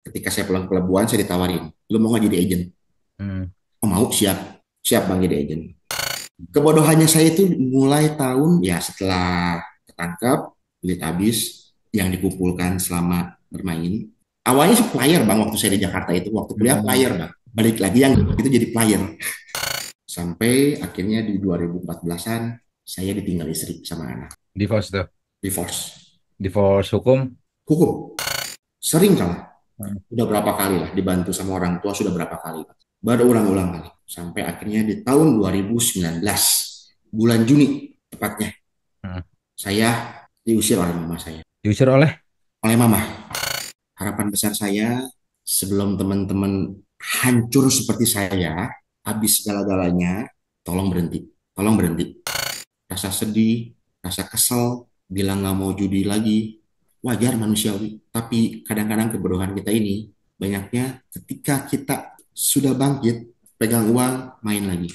Ketika saya pulang ke pelabuhan, saya ditawarin, lu mau nggak jadi agent? Hmm. Oh mau, siap. Siap bang jadi agent. Kebodohannya saya itu mulai tahun, ya setelah ketangkap, duit habis, yang dikumpulkan selama bermain. Awalnya sih player bang, waktu saya di Jakarta itu, waktu kuliah Hmm. player bang. Balik lagi yang itu jadi player. Sampai akhirnya di 2014-an, saya ditinggal istri sama anak. Divorce tuh. Divorce. Divorce hukum. Hukum. Sering kalah. Hmm. Udah berapa kali lah dibantu sama orang tua, sudah berapa kali. Berulang-ulang kali. Sampai akhirnya di tahun 2019, bulan Juni tepatnya, Hmm. saya diusir oleh mama saya. Diusir oleh. Oleh mama. Harapan besar saya, sebelum teman-teman hancur seperti saya, habis segala-galanya, tolong berhenti. Tolong berhenti. Rasa sedih, rasa kesel, bilang nggak mau judi lagi, wajar manusiawi. Tapi kadang-kadang kebodohan kita ini, banyaknya ketika kita sudah bangkit, pegang uang, main lagi.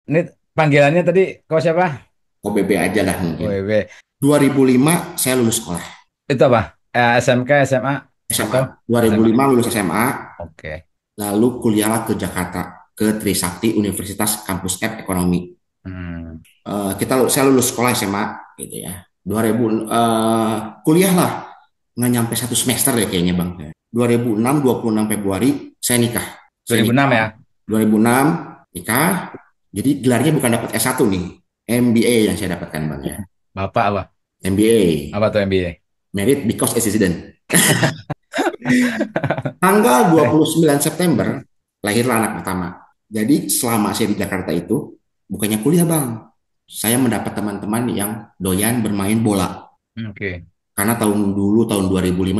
Ini panggilannya tadi kau siapa? OBB aja lah mungkin. WW. 2005 saya lulus sekolah. Itu apa? SMK, SMA SMA. atau SMA? 2005 lulus SMA, Oke. lalu kuliahlah ke Jakarta, ke Trisakti Universitas Kampus F Ekonomi. Hmm. Saya lulus sekolah SMA gitu ya. 2000 kuliah lah nggak nyampe satu semester ya kayaknya bang. 2006 26 Februari saya nikah. Saya 2006 nikah ya? 2006 nikah. Jadi gelarnya bukan dapat S1 nih, MBA yang saya dapatkan bang ya. Bapak apa? MBA, Apa tuh MBA? Merit because Accident. Tanggal 29 September lahirlah anak pertama. Jadi selama saya di Jakarta itu bukannya kuliah bang, saya mendapat teman-teman yang doyan bermain bola. Oke. Karena tahun 2005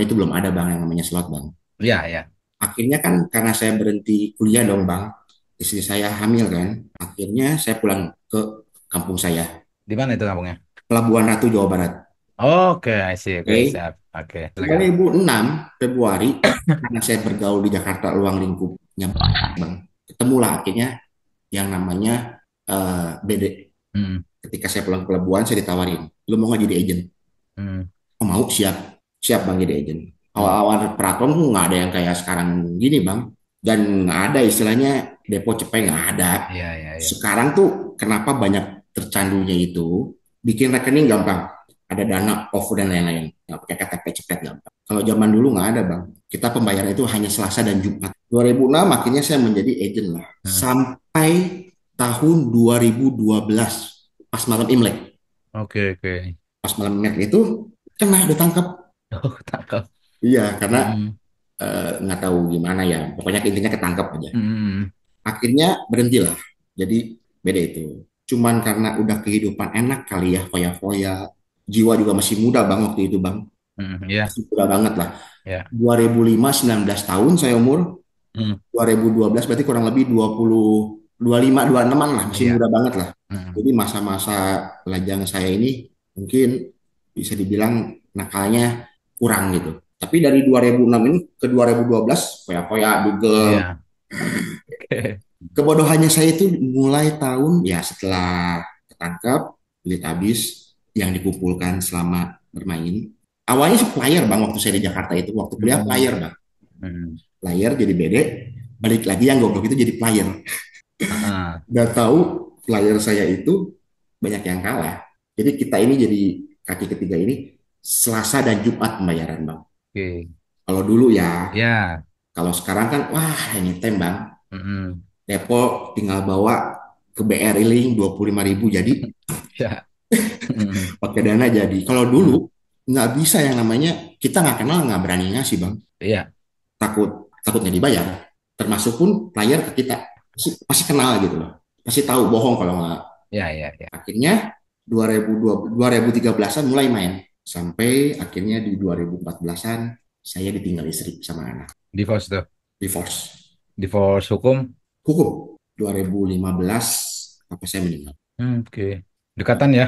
itu belum ada bang yang namanya slot bang. Ya, ya. Akhirnya kan karena saya berhenti kuliah dong bang, istri saya hamil kan. Akhirnya saya pulang ke kampung saya, Di mana itu kampungnya? Pelabuhan Ratu, Jawa Barat. Oke, I see. Oke, Oke, siap. Oke, silakan. 2006 Februari, karena saya bergaul di Jakarta ruang lingkupnya bang, ketemulah akhirnya yang namanya BD. Hmm. Ketika saya pulang ke pelabuhan, saya ditawarin, lu mau nggak jadi agent? Hmm. Oh mau, siap. Siap bang jadi agent. Hmm. Awal-awal Praton tuh nggak ada yang kayak sekarang gini bang. Dan nggak ada istilahnya depo cepet, nggak ada. Iya, iya, iya. Sekarang tuh kenapa banyak tercandunya itu, bikin rekening gampang. Ada dana, OVO dan lain-lain. Nggak pakai KTP cepet gampang. Kalau zaman dulu nggak ada bang. Kita pembayaran itu hanya Selasa dan Jumat. 2006 akhirnya saya menjadi agent lah. Hmm. Sampai tahun 2012 pas malam Imlek. Oke, oke. Pas malam Imlek itu kena ditangkap. Oh, tangkap. Iya, karena Hmm. nggak tahu gimana ya. Pokoknya intinya ketangkep aja. Hmm. Akhirnya berhentilah. Jadi beda itu. Cuman karena udah kehidupan enak kali ya, foya-foya. Jiwa juga masih muda bang waktu itu bang. Hmm. Ya, Masih muda banget lah. ya. 2005, 19 tahun saya umur. Hmm. 2012 berarti kurang lebih 20, 25, 26-an lah. Masih Iya. muda banget lah. Hmm. Jadi masa-masa lajang saya ini mungkin bisa dibilang nakalnya kurang gitu. Tapi dari 2006 ini ke 2012, foya-foya, Google. Iya. Oke. Kebodohannya saya itu mulai tahun, ya setelah ketangkap, duit habis, yang dikumpulkan selama bermain. Awalnya sih player bang, waktu saya di Jakarta itu, waktu kuliah Hmm. player bang. Hmm. Player jadi BD, balik lagi yang goblok itu jadi player. Ah, Gak tahu player saya itu banyak yang kalah. Jadi kita ini jadi kaki ketiga ini Selasa dan Jumat pembayaran bang. oke. Kalau dulu ya, Ya. kalau sekarang kan wah ini tem bang. Hmm. Depo tinggal bawa ke BRI link 25.000 jadi Ya. Hmm. pakai dana jadi. Kalau dulu Hmm. nggak bisa yang namanya kita nggak kenal nggak berani ngasih bang. Iya. Takutnya dibayar. Termasuk pun player ke kita pasti kenal gitu loh. Pasti tahu bohong kalau nggak. Ya, ya, ya. Akhirnya 2002, 2013-an mulai main. Sampai akhirnya di 2014-an saya ditinggal istri sama anak. Divorce tuh. Divorce. Divorce hukum. Hukum. 2015 apa saya meninggal. Oke. Dekatan ya.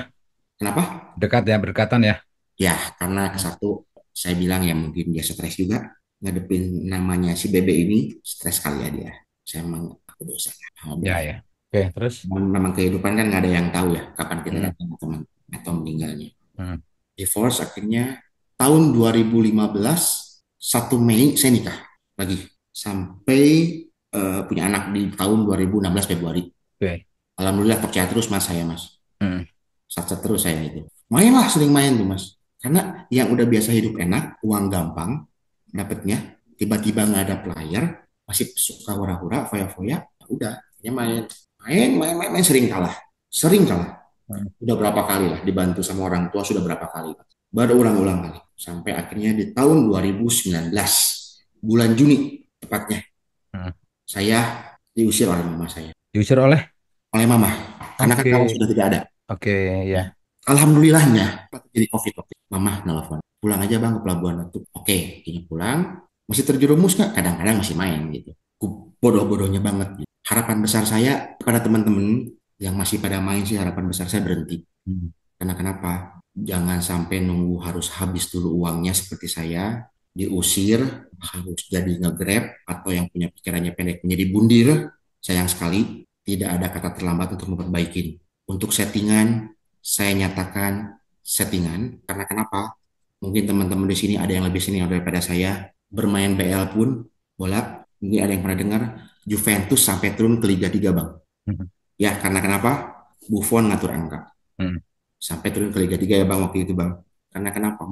Kenapa? Dekat ya, berdekatan ya. Ya, karena Hmm. satu saya bilang ya mungkin dia stres juga ngadepin namanya si Bebe ini stres kali ya dia. Saya memang aku dosa sama Ya, beliau. ya. Oke, terus. Memang kehidupan kan nggak ada yang tahu ya kapan kita Hmm. datang teman atau meninggalnya. Hmm. Divorce akhirnya tahun 2015 1 Mei saya nikah lagi sampai punya anak di tahun 2016 Februari. Oke. Alhamdulillah percaya terus mas saya mas. Hmm. Sat terus saya itu. Mainlah sering main tuh mas. Karena yang udah biasa hidup enak, uang gampang dapetnya, tiba-tiba nggak ada player, masih suka hura-hura, foya-foya, ya udah, dia main, sering kalah, sering kalah. Hmm. Udah berapa kali lah dibantu sama orang tua sudah berapa kali, baru ulang-ulang kali. Sampai akhirnya di tahun 2019 bulan Juni tepatnya Hmm. saya diusir oleh mama saya, Diusir oleh. oleh mama, karena kan kamu Oke. sudah tidak ada. Oke, ya. Alhamdulillahnya jadi COVID waktu itu. Mama nelfon, pulang aja bang ke Pelabuhan Ratu. Oke, ini pulang. Masih terjerumus nggak? Kadang-kadang masih main gitu. Bodoh-bodohnya banget. Gitu. Harapan besar saya kepada teman-teman yang masih pada main sih harapan besar saya berhenti. Hmm. Karena kenapa? Jangan sampai nunggu harus habis dulu uangnya seperti saya, diusir, harus jadi nge-grab, atau yang punya pikirannya pendek menjadi bundir. Sayang sekali, tidak ada kata terlambat untuk memperbaiki. Untuk settingan, saya nyatakan settingan, karena kenapa? Mungkin teman-teman di sini ada yang lebih senior daripada saya, bermain BL pun, bola, mungkin ada yang pernah dengar, Juventus sampai turun ke Liga 3 Bang. Hmm. Ya, karena kenapa? Buffon ngatur angka Hmm. sampai turun ke Liga 3 ya Bang waktu itu Bang. Karena kenapa?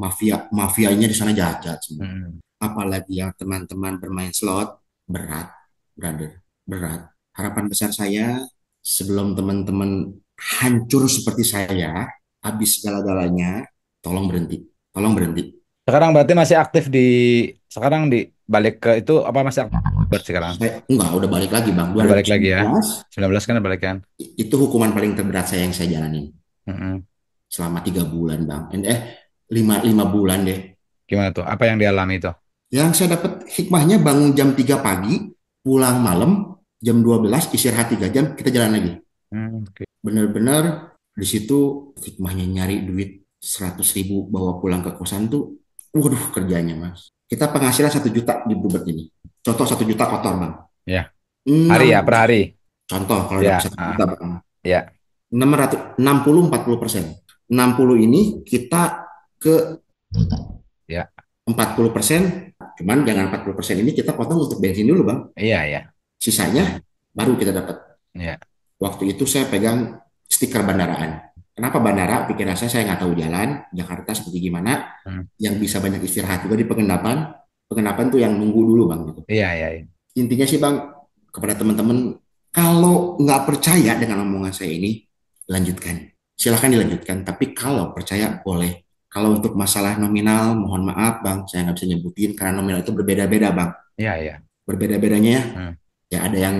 Mafianya di sana jahat-jahat semua. Hmm. Apalagi yang teman-teman bermain slot, berat, brother, berat. Harapan besar saya sebelum teman-teman hancur seperti saya, habis segala-galanya, tolong berhenti. Tolong berhenti. Sekarang berarti masih aktif di, sekarang di balik ke itu apa masih aktif sekarang? Saya enggak udah balik lagi Bang. Udah balik lagi ya. 2019 19 kan balik kan? itu hukuman paling terberat saya yang saya jalanin Mm-mm. selama 3 bulan Bang. Lima bulan deh. Gimana tuh? Apa yang dialami itu? Yang saya dapat hikmahnya bangun jam 3 pagi, pulang malam, jam 12 istirahat 3 jam, kita jalan lagi. Oke. Benar-benar di situ hikmahnya nyari duit 100 ribu bawa pulang ke kosan tuh, waduh kerjanya mas. Kita penghasilan 1 juta di Bluebird ini. Contoh 1 juta kotor bang. Ya. Hari 6, ya, per hari. contoh kalau dapat Ya. 1 juta bang. Ya. 660 40%. 60 ini kita ke Ya. 40%, cuman jangan 40% ini kita potong untuk bensin dulu bang. Iya, ya. Sisanya baru kita dapat. Ya. Waktu itu saya pegang stiker bandaraan. Kenapa bandara? Pikiran saya nggak tahu jalan Jakarta seperti gimana. Hmm. Yang bisa banyak istirahat juga di pengendapan. Pengendapan tuh yang nunggu dulu bang. Gitu. Iya, iya, iya. Intinya sih bang kepada teman-teman kalau nggak percaya dengan omongan saya ini lanjutkan. Silahkan dilanjutkan. Tapi kalau percaya boleh. Kalau untuk masalah nominal, mohon maaf bang, saya nggak bisa nyebutin karena nominal itu berbeda-beda bang. Iya, iya. Berbeda-bedanya Hmm. ya ada yang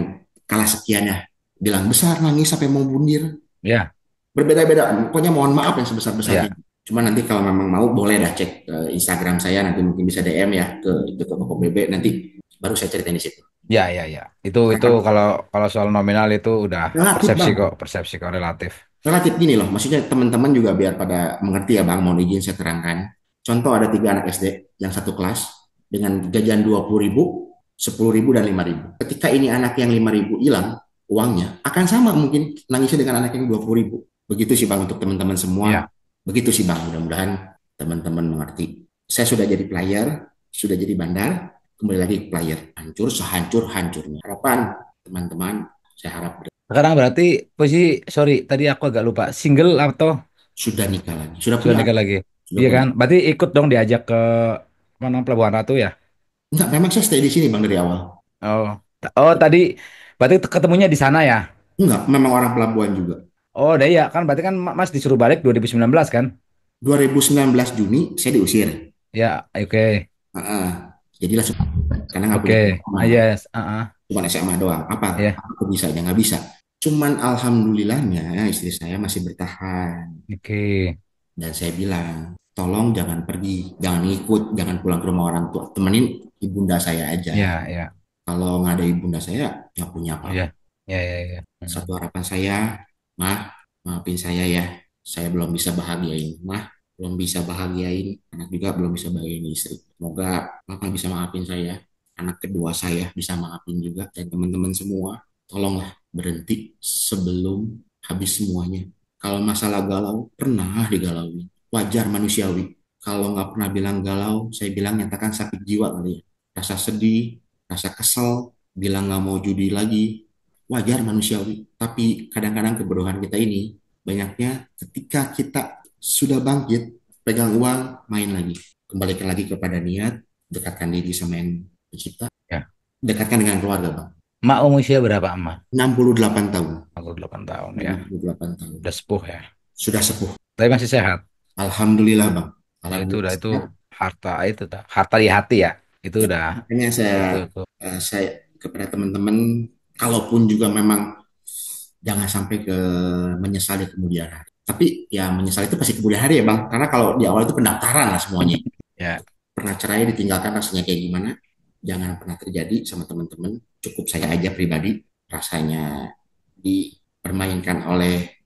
kalah sekian ya bilang besar nangis sampai mau bundir Ya. berbeda-beda pokoknya mohon maaf yang sebesar-besarnya Ya. cuma nanti kalau memang mau boleh dah cek Instagram saya nanti mungkin bisa DM ya ke Koko Bebe nanti baru saya ceritain di situ Ya, ya, ya. Itu harapan kalau kalau soal nominal itu udah relatif persepsi bang kok, persepsi kok relatif. relatif gini loh maksudnya teman-teman juga biar pada mengerti ya bang mau izin saya terangkan contoh ada 3 anak SD yang satu kelas dengan jajan 20 ribu 10 ribu dan 5 ribu ketika ini anak yang 5 ribu hilang uangnya akan sama mungkin nangisnya dengan anak yang 20 ribu begitu sih bang untuk teman-teman semua Ya. begitu sih bang mudah-mudahan teman-teman mengerti saya sudah jadi player sudah jadi bandar kembali lagi ke player hancur sehancur-hancurnya harapan teman-teman saya harap Sekarang berarti posisi, sorry, tadi aku agak lupa. Single atau sudah nikah lagi sudah sudah punya nikah lagi? sudah Iya punya kan? Berarti ikut dong diajak ke mana Pelabuhan Ratu ya? enggak memang saya stay di sini bang dari awal Oh, oh tadi berarti ketemunya di sana ya? enggak memang orang pelabuhan juga Oh, udah ya kan? Berarti kan Mas disuruh balik 2019 kan? 2019 Juni saya diusir. Ya, oke, Heeh. Jadilah karena nggak oke, punya pengalaman, yes, cuma SMA doang. Apa ya, aku bisa aja nggak bisa. Cuman alhamdulillahnya istri saya masih bertahan oke, dan saya bilang tolong jangan pergi, jangan ikut, jangan pulang ke rumah orang tua, temenin ibunda saya aja. Ya, ya. Kalau nggak ada ibunda saya, nggak punya apa-apa. Ya, ya, ya, ya. Satu Hmm. harapan saya, mah, maafin saya ya, saya belum bisa bahagiain, mah, belum bisa bahagiain, anak juga belum bisa bahagiain istri. Semoga Mama bisa maafin saya, anak kedua saya bisa maafin juga, dan teman-teman semua, tolonglah berhenti sebelum habis semuanya. Kalau masalah galau, pernah digalauin, wajar manusiawi. Kalau nggak pernah bilang galau, saya bilang nyatakan sakit jiwa kali ya. Rasa sedih, rasa kesel, bilang nggak mau judi lagi, wajar manusiawi. Tapi kadang-kadang kebodohan kita ini banyaknya ketika kita sudah bangkit, pegang uang, main lagi. Kembalikan lagi kepada niat, dekatkan diri sama yang pencipta, Ya. dekatkan dengan keluarga, Bang. Mak umur usia berapa, emak? 68 tahun. 48 tahun ya. 68 tahun. Udah sepuh ya. Sudah sepuh. Tapi masih sehat. Alhamdulillah, Bang. Ya, itu Alhamdulillah udah itu sehat. harta itu dah. Harta di hati ya. Itu Ya, udah makanya saya itu. saya kepada teman-teman, kalaupun juga memang jangan sampai ke menyesal di kemudian hari. Tapi ya menyesal itu pasti kemudian hari ya Bang. Karena kalau di awal itu pendaftaran lah semuanya. Ya, Pernah cerai ditinggalkan rasanya kayak gimana? Jangan pernah terjadi sama teman-teman. Cukup saya aja pribadi rasanya dipermainkan oleh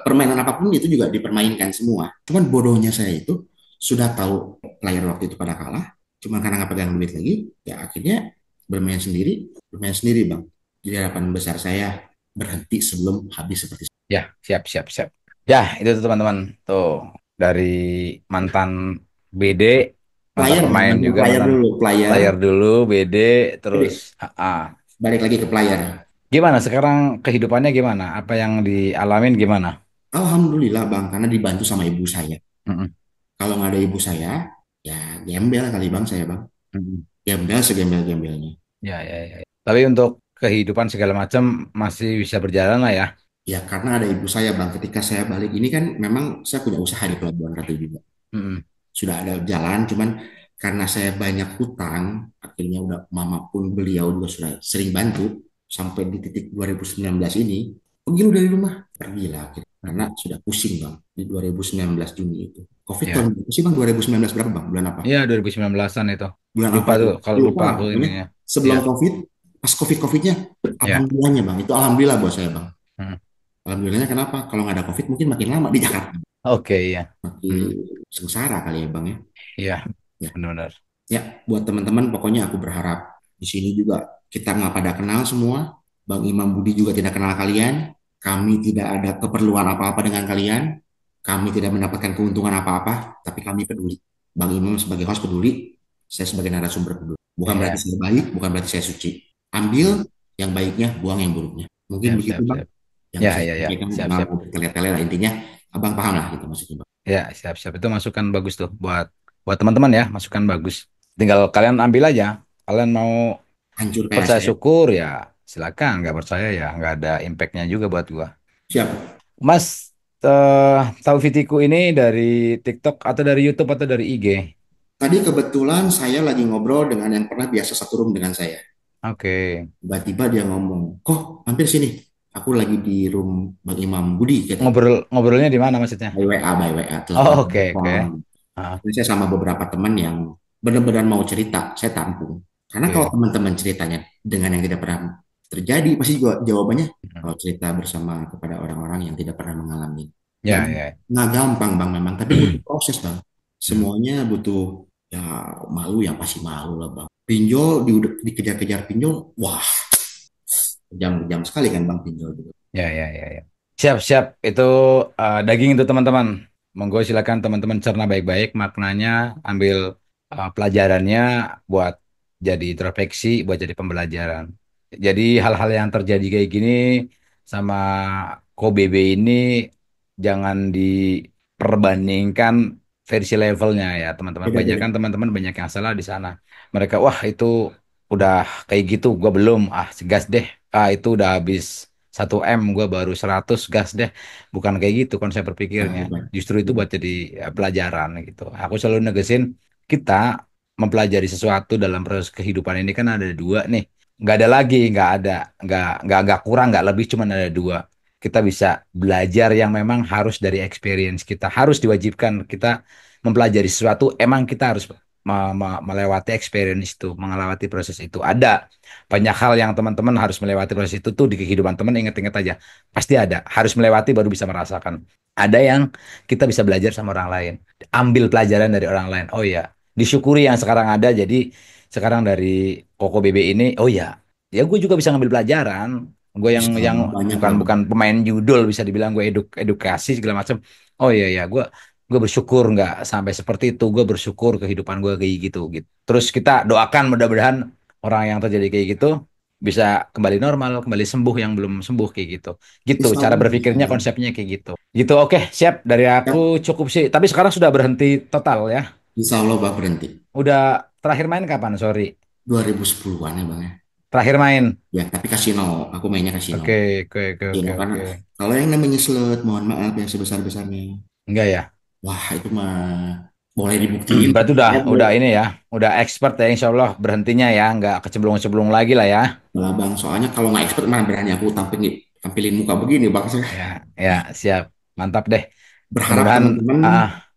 permainan apapun itu juga dipermainkan semua. Cuman bodohnya saya itu sudah tahu player waktu itu pada kalah. Cuman karena nggak pegang duit lagi, ya akhirnya bermain sendiri bang. Jadi harapan besar saya berhenti sebelum habis seperti itu. ya, siap, siap, siap. Ya, itu tuh teman-teman. Tuh dari mantan BD, mantan Player bang, pemain ngomong juga, player mantan dulu, player. player dulu, BD, terus Jadi AA. balik lagi ke player. Gimana sekarang kehidupannya gimana? Apa yang dialamin gimana? Alhamdulillah bang, karena dibantu sama ibu saya. Mm-mm, Kalau nggak ada ibu saya, ya gembel kali bang saya bang. mm-mm. Gembel segembel-gembelnya. Ya, ya, ya. Tapi untuk kehidupan segala macam masih bisa berjalan lah ya. Ya karena ada ibu saya bang, ketika saya balik ini kan memang saya punya usaha di Pelabuhan Ratu juga. Mm-mm. Sudah ada jalan, cuman karena saya banyak hutang, akhirnya udah mama pun beliau juga sudah sering bantu sampai di titik 2019 ini. Pergi lu dari rumah, pergilah akhirnya. Karena Mm-mm. sudah pusing bang di 2019 Juni itu. Covid tahun Ya, berapa sih bang? 2019 berapa bang? Bulan apa? iya 2019-an itu. Bulan apa Lupa itu? tuh, kalau Lupa lupa lah. aku Pokoknya ininya. Iya, sebelum Covid, pas Covidnya, ya. alhamdulillahnya bang. Itu alhamdulillah buat saya bang. Mm. Alhamdulillahnya kenapa? Kalau nggak ada Covid mungkin makin lama di Jakarta. Oke, iya. Makin Mm. sengsara kali ya Bang ya. Iya, Ya, benar-benar. ya buat teman-teman pokoknya aku berharap di sini juga kita nggak pada kenal semua. Bang Imam Budi juga tidak kenal kalian. Kami tidak ada keperluan apa-apa dengan kalian. Kami tidak mendapatkan keuntungan apa-apa, tapi kami peduli. Bang Imam sebagai host peduli, saya sebagai narasumber peduli. Bukan berarti Iya. saya baik, bukan berarti saya suci. Mm. Ambil yang baiknya, buang yang buruknya. Mungkin Siap, begitu siap, Bang siap. yang Ya, bisa ya, saya ya. sampaikan, Siap, nggak siap. mau bertele-tele lah intinya. Abang paham lah gitu maksudnya Bang. Ya, siap, siap. Itu masukan bagus tuh buat teman-teman ya, masukan bagus. Tinggal kalian ambil aja. Kalian mau Hancur kayak percaya saya. syukur ya, silakan. Nggak percaya ya, nggak ada impactnya juga buat gua. Siap. Mas, tahu Vitiku ini dari TikTok atau dari YouTube atau dari IG? Tadi kebetulan saya lagi ngobrol dengan yang pernah biasa satu room dengan saya. Oke. Tiba-tiba dia ngomong, kok hampir sini. Aku lagi di room Bang Imam Budi, katanya. Ngobrolnya di mana maksudnya? By WA, telepon. Oh, oke, oke. telepon. Ah, Jadi saya sama beberapa teman yang benar-benar mau cerita, saya tampung. Karena kalau oke. teman-teman ceritanya dengan yang tidak pernah terjadi, pasti juga jawabannya Hmm. kalau cerita bersama kepada orang-orang yang tidak pernah mengalami. Nggak, Ya, ya. nggak gampang bang memang, tapi butuh proses bang. Hmm. Semuanya butuh ya malu yang pasti malu lah bang. Pinjol dikejar-kejar pinjol, wah kejam-kejam sekali kan bang pinjol juga. Ya, ya, ya, ya. Siap, siap. Itu daging itu teman-teman. Monggo silakan teman-teman cerna baik-baik maknanya, ambil pelajarannya buat jadi introspeksi, buat jadi pembelajaran. Jadi hal-hal yang terjadi kayak gini sama KOBB ini jangan diperbandingkan versi levelnya ya teman-teman. Banyak Beda-beda. kan teman-teman banyak yang salah di sana. Mereka wah itu udah kayak gitu, gua belum. Ah, gas deh. Ah, itu udah habis 1 M, gua baru 100 gas deh. Bukan kayak gitu konsep Nah, berpikirnya. bukan. Justru itu Bukan. buat jadi pelajaran gitu. Aku selalu negesin kita mempelajari sesuatu dalam proses kehidupan ini kan ada dua nih. Nggak ada lagi, nggak kurang, nggak lebih, cuma ada dua. Kita bisa belajar yang memang harus dari experience kita, harus diwajibkan kita mempelajari sesuatu, emang kita harus melewati experience itu, melewati proses itu. Ada banyak hal yang teman-teman harus melewati proses itu tuh di kehidupan teman, inget-inget aja. Pasti ada, harus melewati baru bisa merasakan. Ada yang kita bisa belajar sama orang lain, ambil pelajaran dari orang lain. Oh ya, disyukuri yang sekarang ada. Jadi sekarang dari Koko BB ini, oh ya, ya gue juga bisa ngambil pelajaran. Gue yang Bisa yang banyak bukan lah bukan Bang. pemain judul bisa dibilang gue edukasi segala macam. Oh iya ya, gue bersyukur nggak sampai seperti itu. Gue bersyukur kehidupan gue kayak gitu gitu. Terus kita doakan mudah-mudahan orang yang terjadi kayak gitu bisa kembali normal, kembali sembuh yang belum sembuh kayak gitu. Gitu Insya cara Allah bisa berpikirnya, Bang. konsepnya kayak gitu. Gitu, oke, siap dari aku Siap. cukup sih. Tapi sekarang sudah berhenti total ya. Insya Allah Bang berhenti. Udah terakhir main kapan? Sorry. 2010-an ya Bang ya. Terakhir main. Ya, tapi kasino. Aku mainnya kasino. Oke, oke, oke, Kasino oke, karena oke. kalau yang namanya slot, mohon maaf yang sebesar-besarnya. Enggak ya. Wah, itu mah boleh dibuktiin. Berarti udah Ya, udah boleh. ini ya, udah expert ya Insya Allah berhentinya ya, nggak kecemplung-cemplung lagi lah ya. Malah Bang, soalnya kalau nggak expert mana berani aku tampilin muka begini Bang. Saya Ya, ya, siap. Mantap deh. berharap Mudah-mudahan teman-teman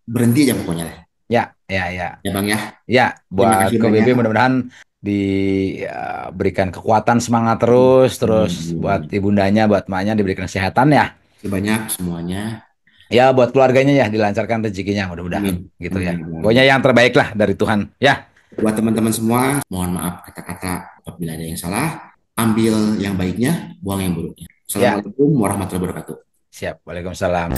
berhenti aja pokoknya lah. ya, ya, ya. Ya Bang ya. Ya, Terima buat kasih Ko BB banyak. mudah-mudahan diberikan kekuatan semangat terus buat Amin. ibundanya, buat emaknya diberikan kesehatan ya. Terima kasih banyak semuanya. Ya, buat keluarganya ya dilancarkan rezekinya mudah-mudahan Amin. gitu Amin. ya. Pokoknya Amin. yang terbaik lah dari Tuhan. Ya, Buat teman-teman semua, mohon maaf kata-kata apabila ada yang salah. Ambil yang baiknya, buang yang buruknya. ya, Assalamualaikum warahmatullahi wabarakatuh. siap. Waalaikumsalam.